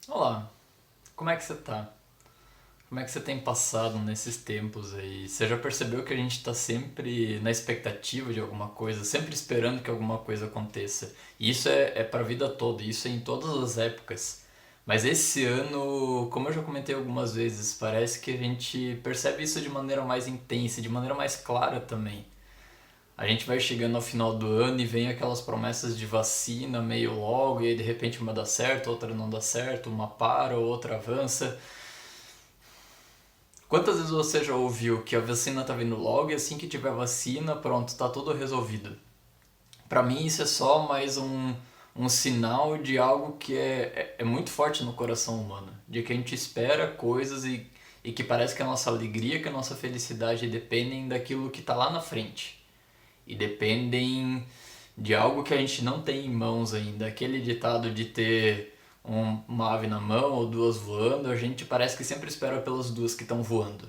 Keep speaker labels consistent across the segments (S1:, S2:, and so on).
S1: Olá, como é que você tá? Como é que você tem passado nesses tempos aí? Você já percebeu que a gente tá sempre na expectativa de alguma coisa, sempre esperando que alguma coisa aconteça? E isso é pra vida toda, isso é em todas as épocas. Mas esse ano, como eu já comentei algumas vezes, parece que a gente percebe isso de maneira mais intensa, de maneira mais clara também. A gente vai chegando ao final do ano e vem aquelas promessas de vacina meio logo, e aí de repente uma dá certo, outra não dá certo, uma para, outra avança. Quantas vezes você já ouviu que a vacina tá vindo logo e assim que tiver vacina, pronto, tá tudo resolvido? Pra mim isso é só mais um sinal de algo que é muito forte no coração humano. De que a gente espera coisas e que parece que a nossa alegria, que a nossa felicidade dependem daquilo que tá lá na frente. E dependem de algo que a gente não tem em mãos ainda. Aquele ditado de ter uma ave na mão ou duas voando, a gente parece que sempre espera pelas duas que estão voando.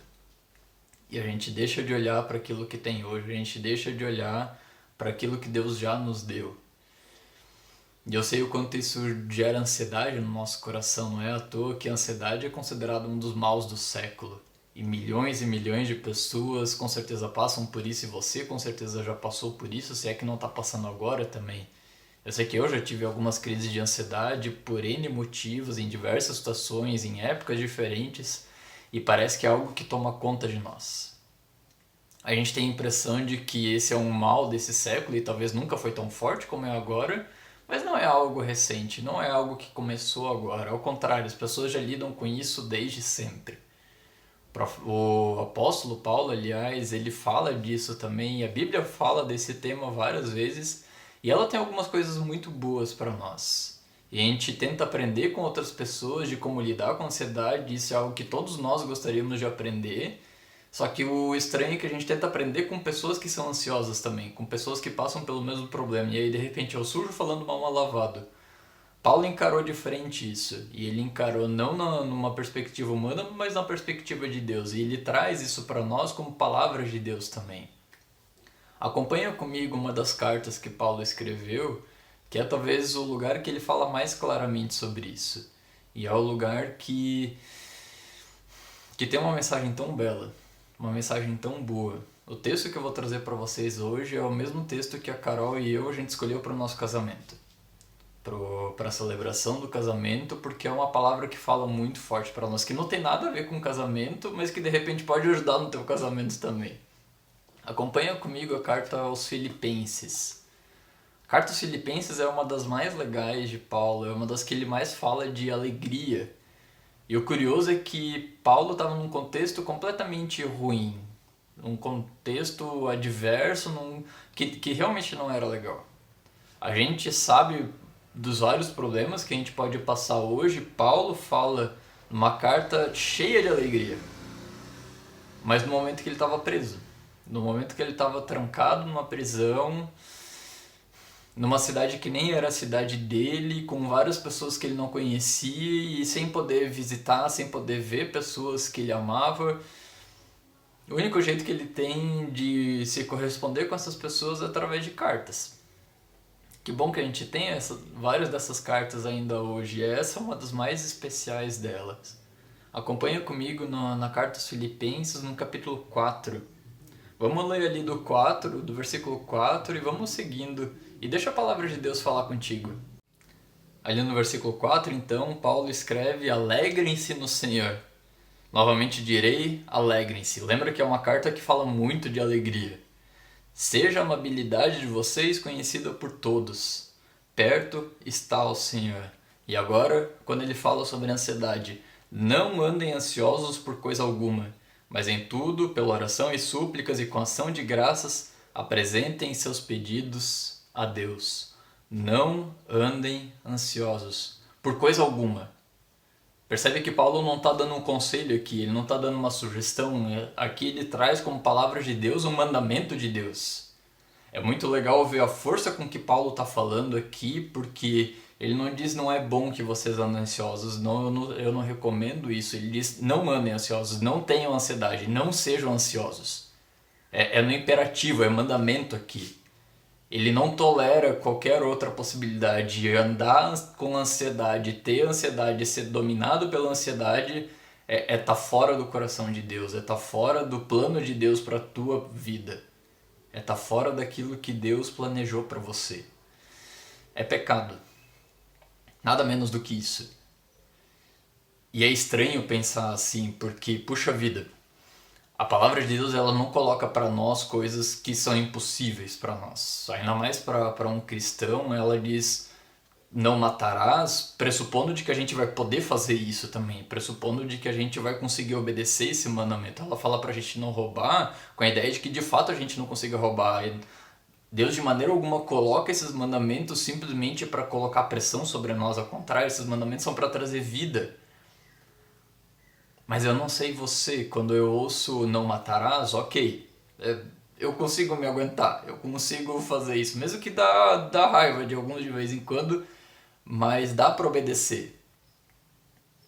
S1: E a gente deixa de olhar para aquilo que tem hoje, a gente deixa de olhar para aquilo que Deus já nos deu. E eu sei o quanto isso gera ansiedade no nosso coração, não é à toa que a ansiedade é considerada um dos maus do século. E milhões de pessoas com certeza passam por isso, e você com certeza já passou por isso, se é que não está passando agora também. Eu sei que eu já tive algumas crises de ansiedade por N motivos, em diversas situações, em épocas diferentes, e parece que é algo que toma conta de nós. A gente tem a impressão de que esse é um mal desse século e talvez nunca foi tão forte como é agora, mas não é algo recente, não é algo que começou agora. Ao contrário, as pessoas já lidam com isso desde sempre. O apóstolo Paulo, aliás, ele fala disso também, e a Bíblia fala desse tema várias vezes, e ela tem algumas coisas muito boas para nós. E a gente tenta aprender com outras pessoas de como lidar com a ansiedade, isso é algo que todos nós gostaríamos de aprender, só que o estranho é que a gente tenta aprender com pessoas que são ansiosas também, com pessoas que passam pelo mesmo problema, e aí de repente eu sujo falando mal lavado. Paulo encarou de frente isso, e ele encarou não numa perspectiva humana, mas na perspectiva de Deus, e ele traz isso para nós como palavras de Deus também. Acompanha comigo uma das cartas que Paulo escreveu, que é talvez o lugar que ele fala mais claramente sobre isso. E é o lugar que tem uma mensagem tão bela, uma mensagem tão boa. O texto que eu vou trazer para vocês hoje é o mesmo texto que a Carol e eu a gente escolheu para o nosso casamento, para a celebração do casamento, porque é uma palavra que fala muito forte para nós, que não tem nada a ver com casamento, mas que de repente pode ajudar no teu casamento também. Acompanha comigo a carta aos Filipenses. A carta aos Filipenses é uma das mais legais de Paulo, é uma das que ele mais fala de alegria. E o curioso é que Paulo estava num contexto completamente ruim, num contexto adverso, que realmente não era legal. A gente sabe dos vários problemas que a gente pode passar hoje. Paulo fala numa carta cheia de alegria, mas no momento que ele estava preso, no momento que ele estava trancado numa prisão, numa cidade que nem era a cidade dele, com várias pessoas que ele não conhecia e sem poder visitar, sem poder ver pessoas que ele amava. O único jeito que ele tem de se corresponder com essas pessoas é através de cartas. Que bom que a gente tem várias dessas cartas ainda hoje, e essa é uma das mais especiais delas. Acompanha comigo na carta aos Filipenses, no capítulo 4. Vamos ler ali do versículo 4 e vamos seguindo. E deixa a palavra de Deus falar contigo. Ali no versículo 4, então, Paulo escreve: Alegrem-se no Senhor. Novamente direi: alegrem-se. Lembra que é uma carta que fala muito de alegria. Seja a amabilidade de vocês conhecida por todos. Perto está o Senhor. E agora, quando ele fala sobre ansiedade, não andem ansiosos por coisa alguma, mas em tudo, pela oração e súplicas e com ação de graças, apresentem seus pedidos a Deus. Não andem ansiosos por coisa alguma. Percebe que Paulo não está dando um conselho aqui, ele não está dando uma sugestão. Aqui ele traz como palavra de Deus um mandamento de Deus. É muito legal ver a força com que Paulo está falando aqui, porque ele não diz não é bom que vocês andem ansiosos, eu não recomendo isso. Ele diz não andem ansiosos, não tenham ansiedade, não sejam ansiosos. É no imperativo, é mandamento aqui. Ele não tolera qualquer outra possibilidade de andar com ansiedade, ter ansiedade, ser dominado pela ansiedade, tá fora do coração de Deus, tá fora do plano de Deus para tua vida. Tá fora daquilo que Deus planejou para você. É pecado. Nada menos do que isso. E é estranho pensar assim, porque, puxa vida, a palavra de Deus ela não coloca para nós coisas que são impossíveis para nós. Ainda mais para um cristão, ela diz não matarás, pressupondo de que a gente vai poder fazer isso também, pressupondo de que a gente vai conseguir obedecer esse mandamento. Ela fala pra gente não roubar, com a ideia de que de fato a gente não consiga roubar. Deus de maneira alguma coloca esses mandamentos simplesmente para colocar pressão sobre nós, ao contrário, esses mandamentos são para trazer vida. Mas eu não sei você, quando eu ouço não matarás, ok, eu consigo me aguentar, eu consigo fazer isso, mesmo que dá raiva de alguns de vez em quando, mas dá para obedecer.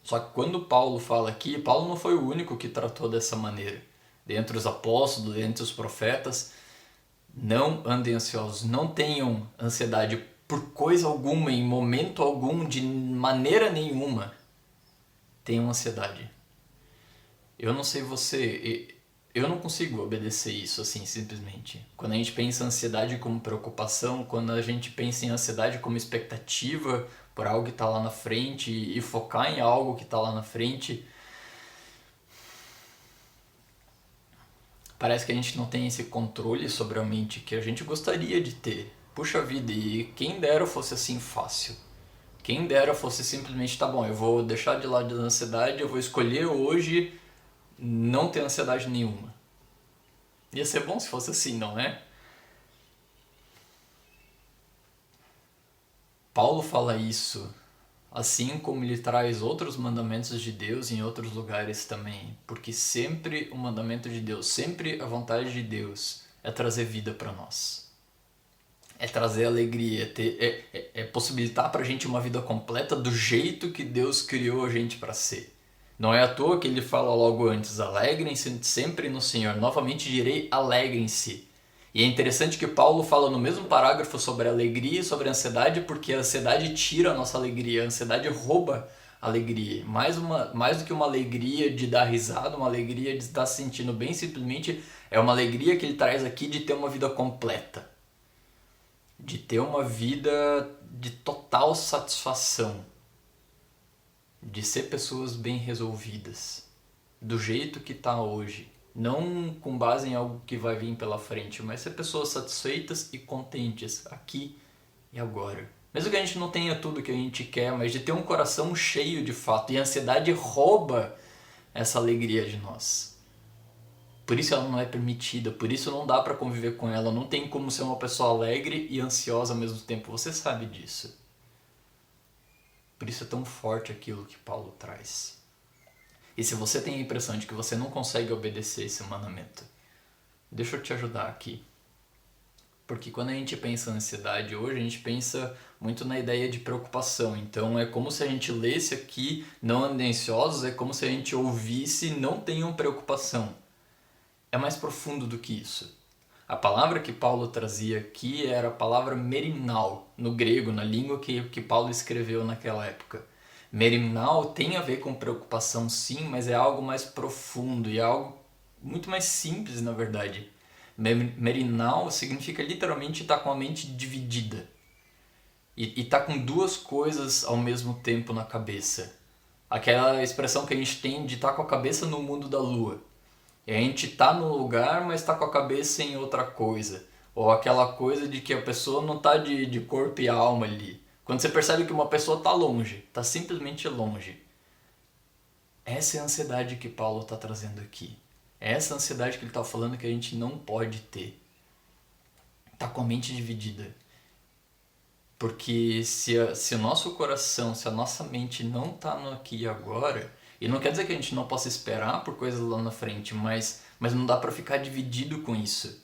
S1: Só que quando Paulo fala aqui, Paulo não foi o único que tratou dessa maneira. Dentre os apóstolos, dentre os profetas, não andem ansiosos, não tenham ansiedade por coisa alguma, em momento algum, de maneira nenhuma. Tenham ansiedade. Eu não sei você, eu não consigo obedecer isso assim simplesmente. Quando a gente pensa em ansiedade como preocupação, quando a gente pensa em ansiedade como expectativa por algo que está lá na frente e focar em algo que está lá na frente, parece que a gente não tem esse controle sobre a mente que a gente gostaria de ter. Puxa vida, e quem dera fosse assim fácil. Quem dera fosse simplesmente, tá bom, eu vou deixar de lado a ansiedade, eu vou escolher hoje não ter ansiedade nenhuma. Ia ser bom se fosse assim, não é? Paulo fala isso, assim como ele traz outros mandamentos de Deus em outros lugares também, porque sempre o mandamento de Deus, sempre a vontade de Deus é trazer vida para nós. É trazer alegria, é possibilitar pra gente uma vida completa do jeito que Deus criou a gente para ser. Não é à toa que ele fala logo antes, alegrem-se sempre no Senhor. Novamente direi, alegrem-se. E é interessante que Paulo fala no mesmo parágrafo sobre a alegria e sobre a ansiedade, porque a ansiedade tira a nossa alegria, a ansiedade rouba a alegria. Mais do que uma alegria de dar risada, uma alegria de estar se sentindo bem, simplesmente é uma alegria que ele traz aqui de ter uma vida completa. De ter uma vida de total satisfação. De ser pessoas bem resolvidas, do jeito que está hoje, não com base em algo que vai vir pela frente, mas ser pessoas satisfeitas e contentes aqui e agora. Mesmo que a gente não tenha tudo que a gente quer, mas de ter um coração cheio de fato, e a ansiedade rouba essa alegria de nós. Por isso ela não é permitida, por isso não dá para conviver com ela, não tem como ser uma pessoa alegre e ansiosa ao mesmo tempo, você sabe disso. Por isso é tão forte aquilo que Paulo traz. E se você tem a impressão de que você não consegue obedecer esse mandamento, deixa eu te ajudar aqui. Porque quando a gente pensa em ansiedade hoje, a gente pensa muito na ideia de preocupação. Então é como se a gente lesse aqui, não andem ansiosos, é como se a gente ouvisse, não tenham preocupação. É mais profundo do que isso. A palavra que Paulo trazia aqui era a palavra merinal, no grego, na língua que Paulo escreveu naquela época. Merinal tem a ver com preocupação sim, mas é algo mais profundo e é algo muito mais simples na verdade. Merinal significa literalmente estar com a mente dividida. E estar com duas coisas ao mesmo tempo na cabeça. Aquela expressão que a gente tem de estar com a cabeça no mundo da lua. E a gente tá no lugar, mas tá com a cabeça em outra coisa. Ou aquela coisa de que a pessoa não tá de corpo e alma ali. Quando você percebe que uma pessoa tá longe, tá simplesmente longe. Essa é a ansiedade que Paulo tá trazendo aqui. É essa ansiedade que ele tá falando que a gente não pode ter. Tá com a mente dividida. Porque se o nosso coração, se a nossa mente não tá no aqui e agora... E não quer dizer que a gente não possa esperar por coisas lá na frente, mas não dá pra ficar dividido com isso.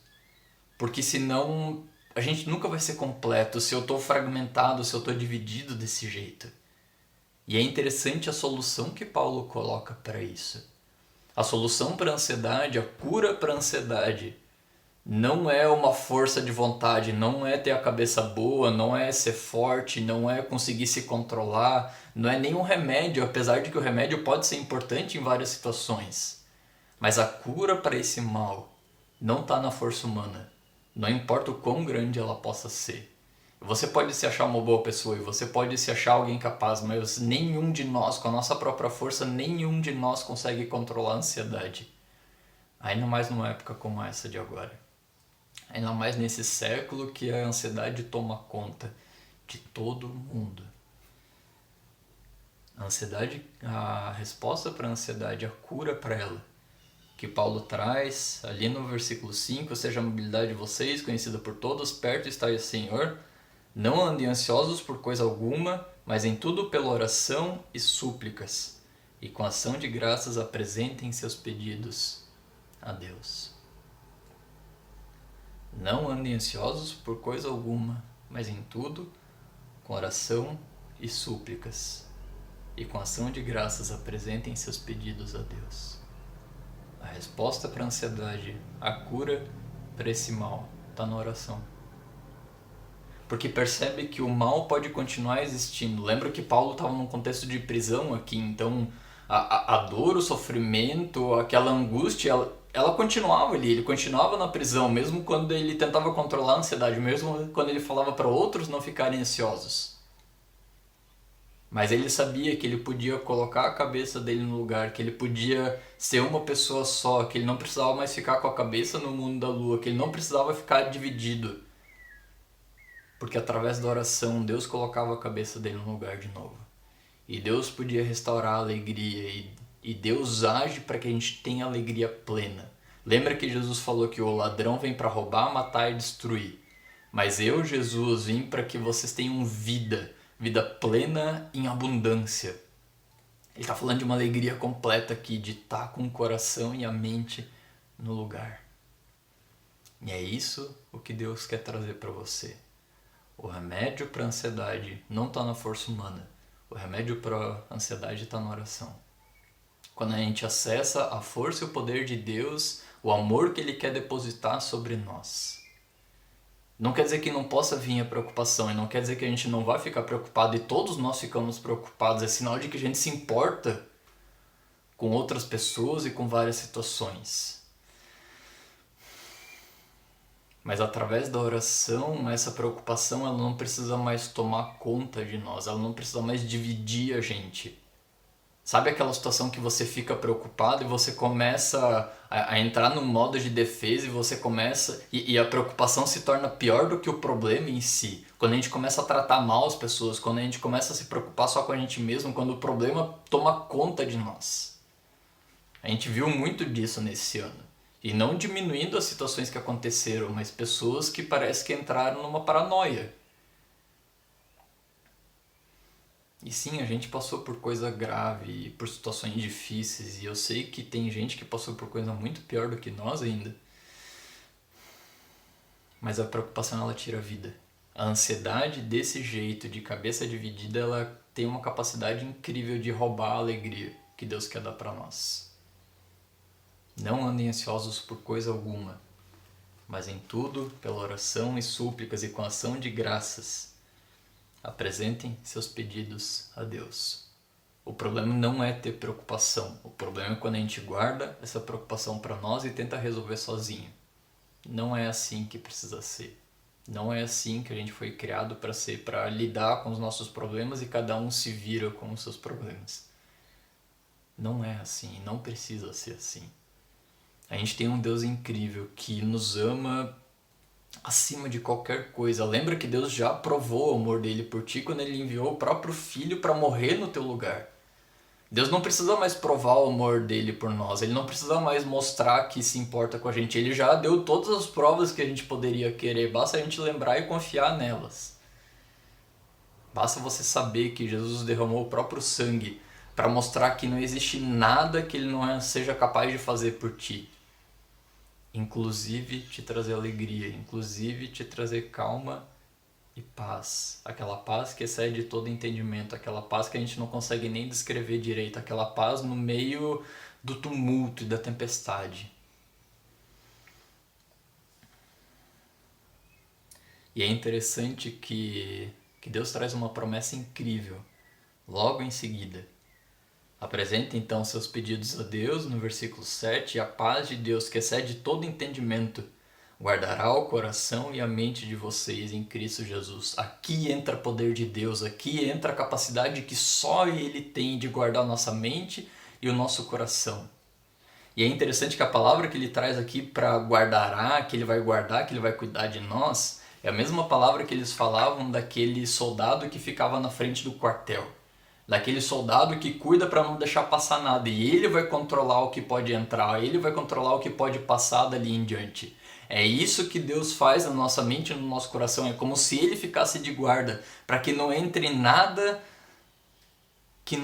S1: Porque senão a gente nunca vai ser completo se eu tô fragmentado, se eu tô dividido desse jeito. E é interessante a solução que Paulo coloca para isso. A solução para a ansiedade, a cura para a ansiedade, Não é uma força de vontade, não é ter a cabeça boa, não é ser forte, não é conseguir se controlar, não é nenhum remédio, apesar de que o remédio pode ser importante em várias situações. Mas a cura para esse mal não está na força humana, não importa o quão grande ela possa ser. Você pode se achar uma boa pessoa e você pode se achar alguém capaz, mas nenhum de nós, com a nossa própria força, nenhum de nós consegue controlar a ansiedade. Ainda mais numa época como essa de agora. Ainda mais nesse século que a ansiedade toma conta de todo mundo. A ansiedade, a resposta para a ansiedade, a cura para ela, que Paulo traz ali no versículo 5, seja a mobilidade de vocês, conhecida por todos, perto está o Senhor. Não andem ansiosos por coisa alguma, mas em tudo pela oração e súplicas, e com ação de graças apresentem seus pedidos a Deus. Não andem ansiosos por coisa alguma, mas em tudo, com oração e súplicas, e com ação de graças apresentem seus pedidos a Deus. A resposta para a ansiedade, a cura para esse mal, está na oração. Porque percebe que o mal pode continuar existindo. Lembra que Paulo estava num contexto de prisão aqui, então a dor, o sofrimento, aquela angústia, ela continuava ali, ele continuava na prisão, mesmo quando ele tentava controlar a ansiedade, mesmo quando ele falava para outros não ficarem ansiosos. Mas ele sabia que ele podia colocar a cabeça dele no lugar, que ele podia ser uma pessoa só, que ele não precisava mais ficar com a cabeça no mundo da lua, que ele não precisava ficar dividido. Porque através da oração Deus colocava a cabeça dele no lugar de novo. E Deus podia restaurar a alegria, e Deus age para que a gente tenha alegria plena. Lembra que Jesus falou que o ladrão vem para roubar, matar e destruir. Mas eu, Jesus, vim para que vocês tenham vida plena em abundância. Ele está falando de uma alegria completa aqui, de estar com o coração e a mente no lugar. E é isso o que Deus quer trazer para você. O remédio para a ansiedade não está na força humana. O remédio para a ansiedade está na oração. Quando a gente acessa a força e o poder de Deus, o amor que Ele quer depositar sobre nós. Não quer dizer que não possa vir a preocupação, e não quer dizer que a gente não vai ficar preocupado, e todos nós ficamos preocupados. É sinal de que a gente se importa com outras pessoas e com várias situações. Mas através da oração, essa preocupação ela não precisa mais tomar conta de nós, ela não precisa mais dividir a gente. Sabe aquela situação que você fica preocupado e você começa a entrar no modo de defesa e você começa... E a preocupação se torna pior do que o problema em si. Quando a gente começa a tratar mal as pessoas, quando a gente começa a se preocupar só com a gente mesmo, quando o problema toma conta de nós. A gente viu muito disso nesse ano. E não diminuindo as situações que aconteceram, mas pessoas que parece que entraram numa paranoia. E sim, a gente passou por coisa grave, por situações difíceis, e eu sei que tem gente que passou por coisa muito pior do que nós ainda. Mas a preocupação ela tira a vida. A ansiedade desse jeito, de cabeça dividida, ela tem uma capacidade incrível de roubar a alegria que Deus quer dar para nós. Não andem ansiosos por coisa alguma, mas em tudo, pela oração e súplicas e com ação de graças, apresentem seus pedidos a Deus. O problema não é ter preocupação, o problema é quando a gente guarda essa preocupação para nós e tenta resolver sozinho. Não é assim que precisa ser. Não é assim que a gente foi criado para ser, para lidar com os nossos problemas e cada um se vira com os seus problemas. Não é assim, não precisa ser assim. A gente tem um Deus incrível que nos ama acima de qualquer coisa. Lembra que Deus já provou o amor dele por ti quando ele enviou o próprio Filho para morrer no teu lugar. Deus não precisa mais provar o amor dele por nós. Ele não precisa mais mostrar que se importa com a gente. Ele já deu todas as provas que a gente poderia querer. Basta a gente lembrar e confiar nelas. Basta você saber que Jesus derramou o próprio sangue para mostrar que não existe nada que ele não seja capaz de fazer por ti. Inclusive te trazer alegria, inclusive te trazer calma e paz. Aquela paz que excede todo entendimento, aquela paz que a gente não consegue nem descrever direito, aquela paz no meio do tumulto e da tempestade. E é interessante que Deus traz uma promessa incrível logo em seguida. Apresente então seus pedidos a Deus, no versículo 7, e a paz de Deus, que excede todo entendimento, guardará o coração e a mente de vocês em Cristo Jesus. Aqui entra o poder de Deus, aqui entra a capacidade que só Ele tem de guardar a nossa mente e o nosso coração. E é interessante que a palavra que Ele traz aqui para guardará, que Ele vai guardar, que Ele vai cuidar de nós, é a mesma palavra que eles falavam daquele soldado que ficava na frente do quartel. Daquele soldado que cuida para não deixar passar nada, e ele vai controlar o que pode entrar, ele vai controlar o que pode passar dali em diante. É isso que Deus faz na nossa mente e no nosso coração, é como se ele ficasse de guarda, para que não entre nada que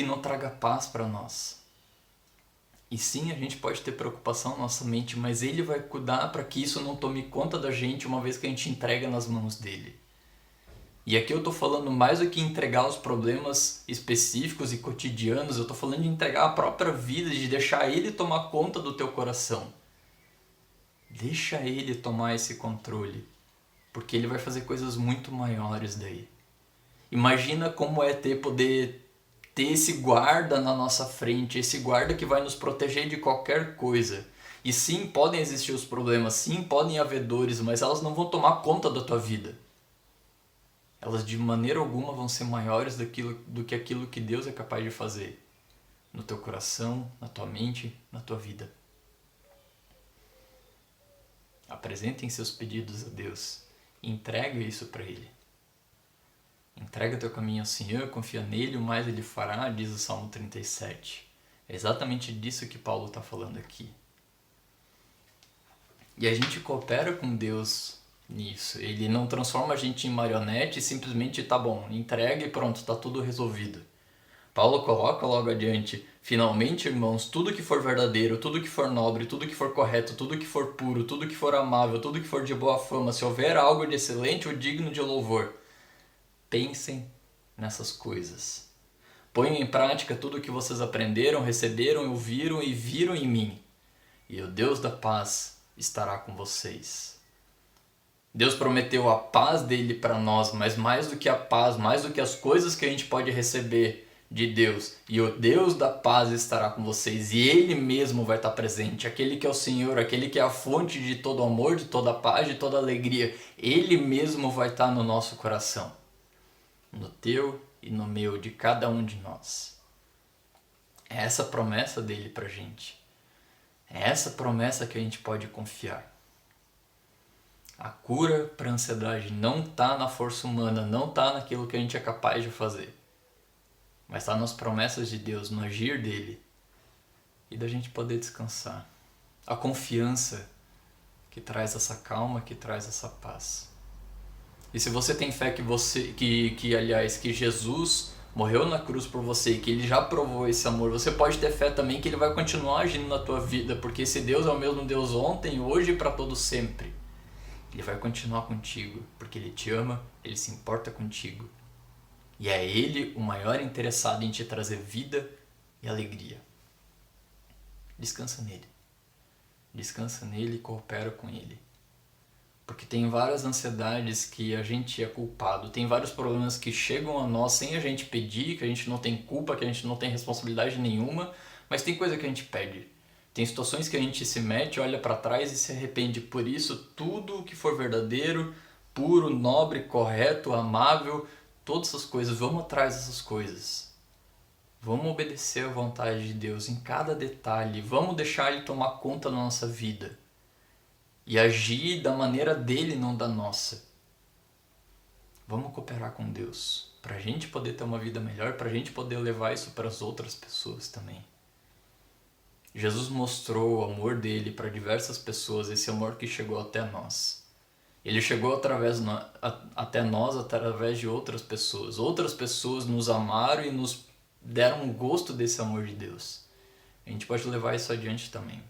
S1: não traga paz para nós. E sim, a gente pode ter preocupação na nossa mente, mas ele vai cuidar para que isso não tome conta da gente uma vez que a gente entrega nas mãos dele. E aqui eu estou falando mais do que entregar os problemas específicos e cotidianos, eu estou falando de entregar a própria vida, de deixar Ele tomar conta do teu coração. Deixa Ele tomar esse controle, porque Ele vai fazer coisas muito maiores daí. Imagina como é poder ter esse guarda na nossa frente, esse guarda que vai nos proteger de qualquer coisa. E sim, podem existir os problemas, sim, podem haver dores, mas elas não vão tomar conta da tua vida. Elas de maneira alguma vão ser maiores do que aquilo que Deus é capaz de fazer no teu coração, na tua mente, na tua vida. Apresentem seus pedidos a Deus e entregue isso para Ele. Entrega teu caminho ao Senhor, confia nele, o mais Ele fará, diz o Salmo 37. É exatamente disso que Paulo está falando aqui. E a gente coopera com Deus nisso. Ele não transforma a gente em marionete e simplesmente tá bom, entrega e pronto, tá tudo resolvido. Paulo coloca logo adiante: finalmente, irmãos, tudo que for verdadeiro, tudo que for nobre, tudo que for correto, tudo que for puro, tudo que for amável, tudo que for de boa fama, se houver algo de excelente ou digno de louvor, pensem nessas coisas. Ponham em prática tudo o que vocês aprenderam, receberam, ouviram e viram em mim, e o Deus da paz estará com vocês. Deus prometeu a paz dele para nós, mas mais do que a paz, mais do que as coisas que a gente pode receber de Deus, e o Deus da paz estará com vocês, e Ele mesmo vai estar presente, aquele que é o Senhor, aquele que é a fonte de todo amor, de toda paz, de toda alegria, Ele mesmo vai estar no nosso coração, no teu e no meu, de cada um de nós. É essa promessa dele pra gente, é essa promessa que a gente pode confiar. A cura para a ansiedade não está na força humana, não está naquilo que a gente é capaz de fazer, mas está nas promessas de Deus, no agir dele, e da gente poder descansar. A confiança que traz essa calma, que traz essa paz. E se você tem fé que Jesus morreu na cruz por você, que Ele já provou esse amor, você pode ter fé também que Ele vai continuar agindo na tua vida, porque esse Deus é o mesmo Deus ontem, hoje e para todo sempre. Ele vai continuar contigo, porque Ele te ama, Ele se importa contigo. E é Ele o maior interessado em te trazer vida e alegria. Descansa nele. Descansa nele e coopera com Ele. Porque tem várias ansiedades que a gente é culpado, tem vários problemas que chegam a nós sem a gente pedir, que a gente não tem culpa, que a gente não tem responsabilidade nenhuma, mas tem coisa que a gente pede. Tem situações que a gente se mete, olha para trás e se arrepende. Por isso, tudo que for verdadeiro, puro, nobre, correto, amável, todas essas coisas, vamos atrás dessas coisas. Vamos obedecer à vontade de Deus em cada detalhe. Vamos deixar Ele tomar conta da nossa vida. E agir da maneira dele, não da nossa. Vamos cooperar com Deus. Para a gente poder ter uma vida melhor, para a gente poder levar isso para as outras pessoas também. Jesus mostrou o amor dele para diversas pessoas, esse amor que chegou até nós. Ele chegou até nós através de outras pessoas. Outras pessoas nos amaram e nos deram um gosto desse amor de Deus. A gente pode levar isso adiante também.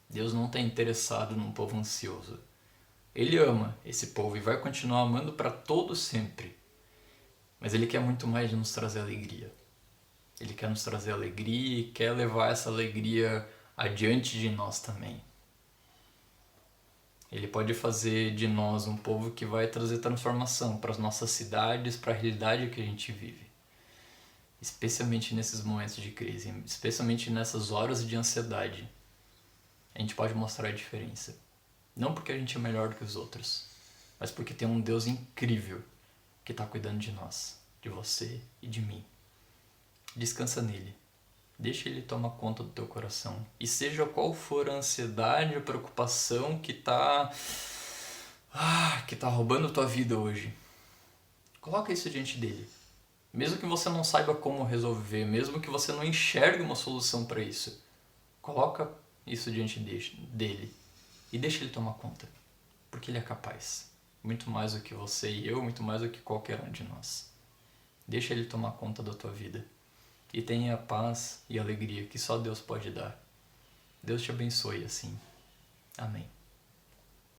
S1: Deus não está interessado num povo ansioso. Ele ama esse povo e vai continuar amando para todo sempre. Mas Ele quer muito mais de nos trazer alegria. Ele quer nos trazer alegria e quer levar essa alegria adiante de nós também. Ele pode fazer de nós um povo que vai trazer transformação para as nossas cidades, para a realidade que a gente vive. Especialmente nesses momentos de crise, especialmente nessas horas de ansiedade. A gente pode mostrar a diferença. Não porque a gente é melhor do que os outros, mas porque tem um Deus incrível que está cuidando de nós, de você e de mim. Descansa nele. Deixa ele tomar conta do teu coração. E seja qual for a ansiedade, a preocupação que tá roubando a tua vida hoje, coloca isso diante dele. Mesmo que você não saiba como resolver, mesmo que você não enxergue uma solução para isso, coloca isso diante dele e deixa ele tomar conta. Porque ele é capaz. Muito mais do que você e eu, muito mais do que qualquer um de nós. Deixa ele tomar conta da tua vida. E tenha a paz e alegria que só Deus pode dar. Deus te abençoe assim. Amém.